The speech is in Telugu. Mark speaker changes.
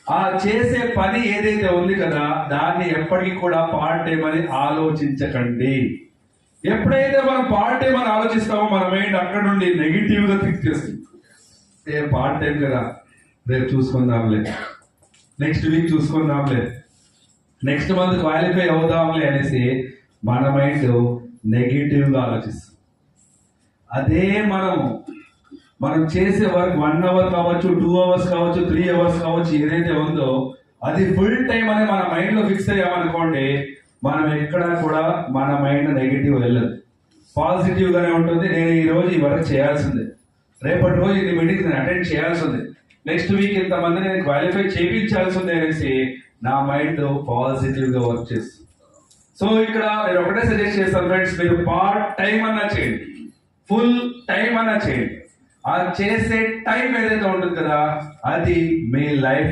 Speaker 1: ఆ చేసే పని ఏదైతే ఉంది కదా దాన్ని ఎప్పటికీ కూడా పార్ట్ టైం అని ఆలోచించకండి. ఎప్పుడైతే మనం పార్ట్ టైం అని ఆలోచిస్తామో మన మైండ్ అక్కడ నుండి నెగిటివ్ గా థింక్ చేస్తుంది. పార్ట్ టైం కదా, రేపు చూసుకుందాంలే, నెక్స్ట్ వీక్ చూసుకుందాంలే, నెక్స్ట్ మంత్ క్వాలిఫై అవుదాంలే అనేసి మన మైండ్ నెగిటివ్ గా ఆలోచిస్తుంది. అదే మనం చేసే వర్క్ 1 hour కావచ్చు, 2 hours కావచ్చు, 3 hours కావచ్చు, ఏదైతే ఉందో అది ఫుల్ టైం అని మన మైండ్ లో ఫిక్స్ అయ్యామనుకోండి, మనం ఎక్కడా కూడా మన మైండ్ నెగిటివ్ వెళ్ళదు, పాజిటివ్ గానే ఉంటుంది. నేను ఈ రోజు ఈ వర్క్ చేయాల్సిందే, రేపటి రోజు ఇది మీటింగ్ నేను అటెండ్ చేయాల్సిందే, నెక్స్ట్ వీక్ ఇంతమంది నేను క్వాలిఫై చేయించాల్సిందే అనేసి నా మైండ్ పాజిటివ్ గా వర్క్ చేస్తుంది. సో ఇక్కడ నేను ఒకటే సజెస్ట్ చేస్తాను ఫ్రెండ్స్, మీరు పార్ట్ టైం అన్నా చేయండి, ఫుల్ టైం అన్నా చేయండి. ఆ చేసే టైం ఏదైతే ఉంటుంది కదా అది మీ లైఫ్